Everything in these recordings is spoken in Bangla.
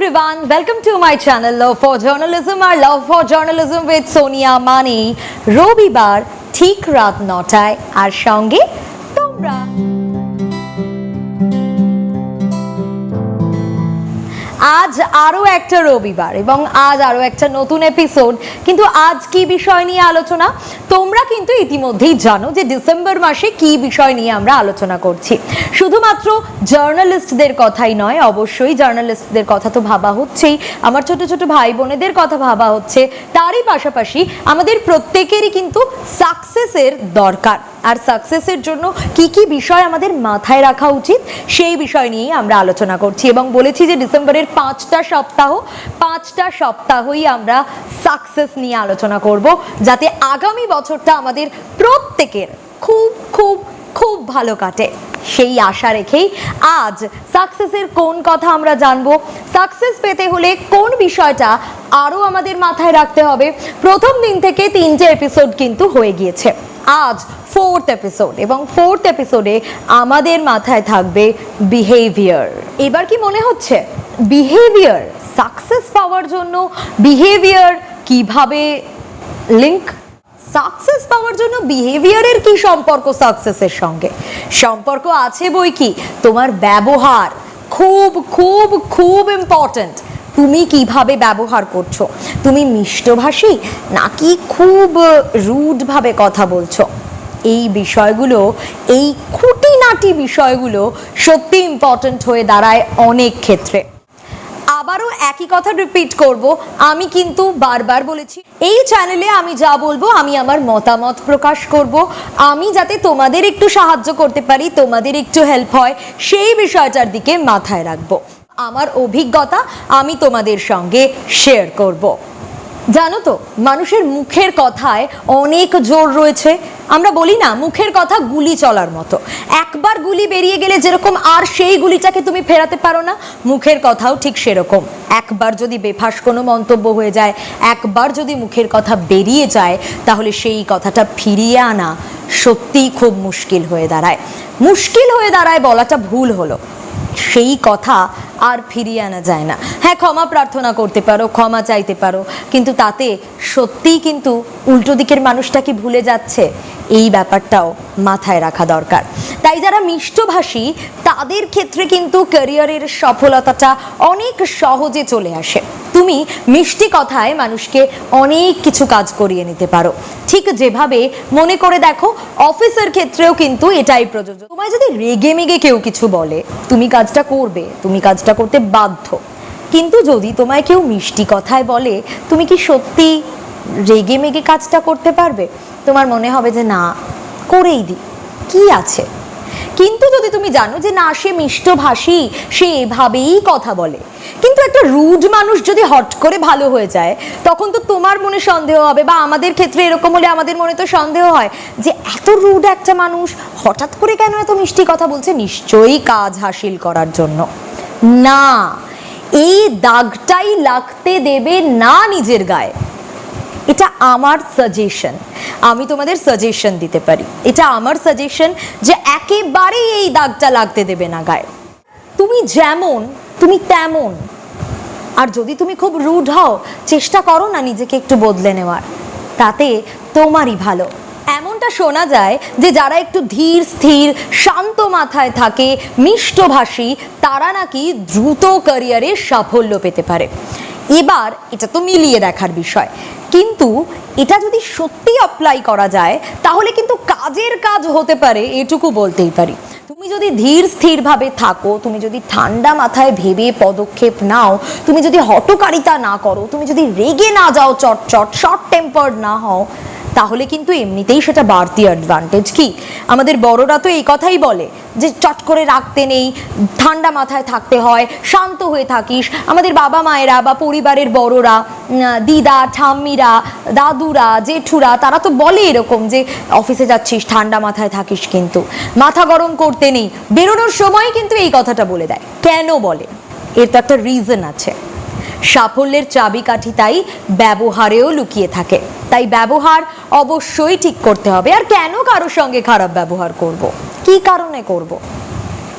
everyone, welcome to my channel Love for Journalism or Love for Journalism with Sonia Mani. রবিবার ঠিক রাত 9টায় আর সঙ্গে তোমরা। আজ আরো একটা রবিবার এবং আজ আরো একটা নতুন এপিসোড। কিন্তু আজ কি বিষয় নিয়ে আলোচনা? তোমরা কিন্তু ইতিমধ্যেই জানো যে ডিসেম্বর মাসে কি বিষয় নিয়ে আমরা আলোচনা করছি। শুধুমাত্র জার্নালিস্টদের কথাই নয়, অবশ্যই জার্নালিস্টদের কথা তো ভাবা হচ্ছেই, আমার ছোট ছোট ভাই বোনেদের কথা ভাবা হচ্ছে, তারই পাশাপাশি আমাদের প্রত্যেকেরই কিন্তু সাকসেসের দরকার। আর সাকসেসের জন্য কি কি বিষয় আমাদের মাথায় রাখা উচিত সেই বিষয় নিয়েই আমরা আলোচনা করছি এবং বলেছি যে ডিসেম্বরের 5টা সপ্তাহই আমরা সাকসেস নিয়ে আলোচনা করব, যাতে আগামী বছরটা আমাদের প্রত্যেকের খুব খুব খুব ভালো কাটে। সেই আশা রেখেই আজ সাকসেসের কোন কথা আমরা জানবো, সাকসেস পেতে হলে কোন বিষয়টা আরো আমাদের মাথায় রাখতে হবে। প্রথম দিন থেকে 3টে এপিসোড কিন্তু হয়ে গিয়েছে, আজ 4th এপিসোড এবং 4th এপিসোডে আমাদের মাথায় থাকবে বিহেভিয়ার। এবার কি মনে হচ্ছে বিহেভিয়ার সাকসেস পাওয়ার জন্য বিহেভিয়ার কিভাবে লিংক? সাকসেস পাওয়ার জন্য বিহেভিয়ারের কি সম্পর্ক সাকসেসের সঙ্গে? সম্পর্ক আছে বই কি, তোমার ব্যবহার খুব খুব খুব ইম্পর্ট্যান্ট। তুমি কিভাবে ব্যবহার করছো, তুমি মিষ্টভাষী নাকি খুব রুডভাবে কথা বলছো? এই বিষয়গুলো, এই খুঁটিনাটি বিষয়গুলো সত্যি ইম্পর্ট্যান্ট হয়ে দাঁড়ায় অনেক ক্ষেত্রে। আবারও একই কথা রিপিট করব, আমি কিন্তু বারবার বলেছি এই চ্যানেলে আমি যা বলবো আমি আমার মতামত প্রকাশ করব, আমি যাতে তোমাদের একটু সাহায্য করতে পারি, তোমাদের একটু হেল্প হয় সেই বিষয়টার দিকে মাথায় রাখবো। আমার অভিজ্ঞতা আমি তোমাদের সঙ্গে শেয়ার করব। জানো তো, মানুষের মুখের কথায় অনেক জোর রয়েছে। আমরা বলি না, মুখের কথা গুলি চলার মতো, একবার গুলি বেরিয়ে গেলে যেরকম আর সেই গুলিটাকে তুমি ফেরাতে পারো না, মুখের কথাও ঠিক সেরকম। একবার যদি বেফাঁস কোনো মন্তব্য হয়ে যায়, একবার যদি মুখের কথা বেরিয়ে যায়, তাহলে সেই কথাটা ফিরিয়ে আনা সত্যিই খুব মুশকিল হয়ে দাঁড়ায়। মুশকিল হয়ে দাঁড়ায় বলাটা ভুল হলো, সেই কথা আর ফিরিয়ে আনা যায় না। হ্যাঁ, ক্ষমা প্রার্থনা করতে পারো, ক্ষমা চাইতে পারো, কিন্তু তাতে সত্যিই কিন্তু উল্টো দিকের মানুষটা কি ভুলে যাচ্ছে, এই ব্যাপারটাও মাথায় রাখা দরকার। তাই যারা মিষ্টভাষী তাদের ক্ষেত্রে কিন্তু ক্যারিয়ারের সফলতাটা অনেক সহজে চলে আসে। তুমি মিষ্টি কথায় মানুষকে অনেক কিছু কাজ করিয়ে নিতে পারো। ঠিক যেভাবে মনে করে দেখো, অফিসের ক্ষেত্রেও কিন্তু এটাই প্রযোজ্য। তোমায় যদি রেগে মেগে কেউ কিছু বলে, তুমি কাজটা করবে, তুমি কাজটা করতে বাধ্য। কিন্তু যদি তোমায় কেউ মিষ্টি কথায় বলে, তুমি কি সত্যি রেগে মেগে কাজটা করতে পারবে? তোমার মনে হবে যে না, করেই দিই, কি আছে। কিন্তু যদি তুমি জানো যে না, সে মিষ্টভাষী, সে এভাবেই কথা বলে, কিন্তু একটা রুড মানুষ যদি হট করে ভালো হয়ে যায়, তখন তো তোমার মনে সন্দেহ হবে, বা আমাদের ক্ষেত্রে এরকম হলে আমাদের মনে তো সন্দেহ হয় যে এত রুড একটা মানুষ হঠাৎ করে কেন এত মিষ্টি কথা বলছে, নিশ্চয়ই কাজ হাসিল করার জন্য। না, এই দাগটাই লাগতে দেবে না নিজের গায়ে। এটা আমার সাজেশন, আমি তোমাদের সাজেশন দিতে পারি, এটা আমার সাজেশন যে একেবারেই এই দাগটা লাগতে দেবে না গায়ে। তুমি যেমন তুমি তেমন। আর যদি তুমি খুব রুড হও, চেষ্টা করো না নিজেকে একটু বদলে নেওয়ার, তাতে তোমারই ভালো। এমনটা শোনা যায় যে যারা একটু ধীর স্থির শান্ত মাথায় থাকে, মিষ্টভাষী, তারা নাকি দ্রুত ক্যারিয়ারে সাফল্য পেতে পারে। এবার এটা তো মিলিয়ে দেখার বিষয়, কিন্তু এটা যদি সত্যি অ্যাপ্লাই করা যায় তাহলে কিন্তু কাজের কাজ হতে পারে, এটুকু বলতেই পারি। তুমি যদি ধীর স্থিরভাবে থাকো, তুমি যদি ঠান্ডা মাথায় ভেবে পদক্ষেপ নাও, তুমি যদি হঠকারিতা না করো, তুমি যদি রেগে না যাও চটচট, শর্ট টেম্পার্ড না হও, তাহলে কিন্তু এমনিতেই সেটা বাড়তি অ্যাডভান্টেজ। কি আমাদের বড়রা তো এই কথাই বলে যে চট করে রাখতে নেই, ঠান্ডা মাথায় থাকতে হয়, শান্ত হয়ে থাকিস। আমাদের বাবা মায়েরা বা পরিবারের বড়রা, দিদা ঠাম্মিরা, দাদুরা, জেঠুরা, তারা তো বলে এরকম যে অফিসে যাচ্ছিস ঠান্ডা মাথায় থাকিস, কিন্তু মাথা গরম করতে নেই। বেরোনোর সময় কিন্তু এই কথাটা বলে দেয়। কেন বলে? এর তো একটা রিজন আছে। সাফল্যের চাবিকাঠি তাই ব্যবহারেও লুকিয়ে থাকে। তাই ব্যবহার অবশ্যই ঠিক করতে হবে। আর কেন কারোর সঙ্গে খারাপ ব্যবহার করব? কি কারণে করব?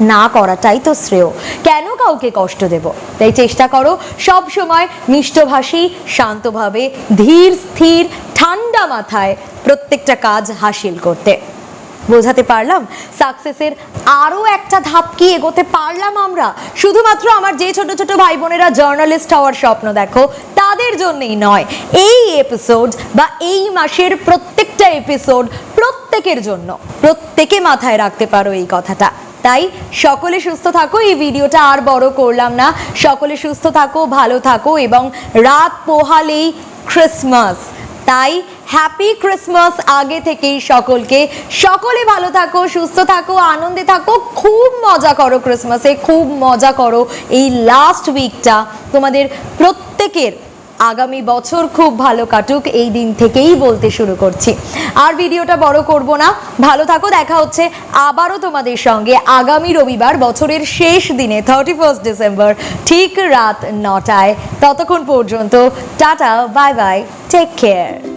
না করাটাই তো শ্রেয়। কেন কাউকে কষ্ট দেব? তাই চেষ্টা করো সব সময় মিষ্টভাষী, শান্তভাবে, ধীর স্থির, ঠান্ডা মাথায় প্রত্যেকটা কাজ হাসিল করতে। বোঝাতে পারলাম? সাকসেসের আরও একটা ধাপ কি এগোতে পারলাম আমরা? শুধুমাত্র আমার যে ছোট ছোট ভাই বোনেরা জার্নালিস্ট হওয়ার স্বপ্ন দেখো তাদের জন্যই নয়, এই এপিসোড বা এই মাসের প্রত্যেকটা এপিসোড প্রত্যেকের জন্য। প্রত্যেকে মাথায় রাখতে পারো এই কথাটা। তাই সকলে সুস্থ থাকো। এই ভিডিওটা আর বড় করলাম না। সকলে সুস্থ থাকো, ভালো থাকো, এবং রাত পোহালেই ক্রিসমাস, তাই হ্যাপি ক্রিসমাস আগে থেকেই সকলকে। সকলে ভালো থাকো, সুস্থ থাকো, আনন্দে থাকো, খুব মজা করো ক্রিসমাসে, খুব মজা করো এই লাস্ট উইকটা। তোমাদের প্রত্যেকের আগামী বছর খুব ভালো কাটুক এই দিন থেকেই বলতে শুরু করছি। আর ভিডিওটা বড় করব না, ভালো থাকো। দেখা হচ্ছে আবারও তোমাদের সঙ্গে আগামী রবিবার, বছরের শেষ দিনে 31 ডিসেম্বর, ঠিক রাত 9টায়। ততক্ষণ পর্যন্ত tata, bye bye, take care.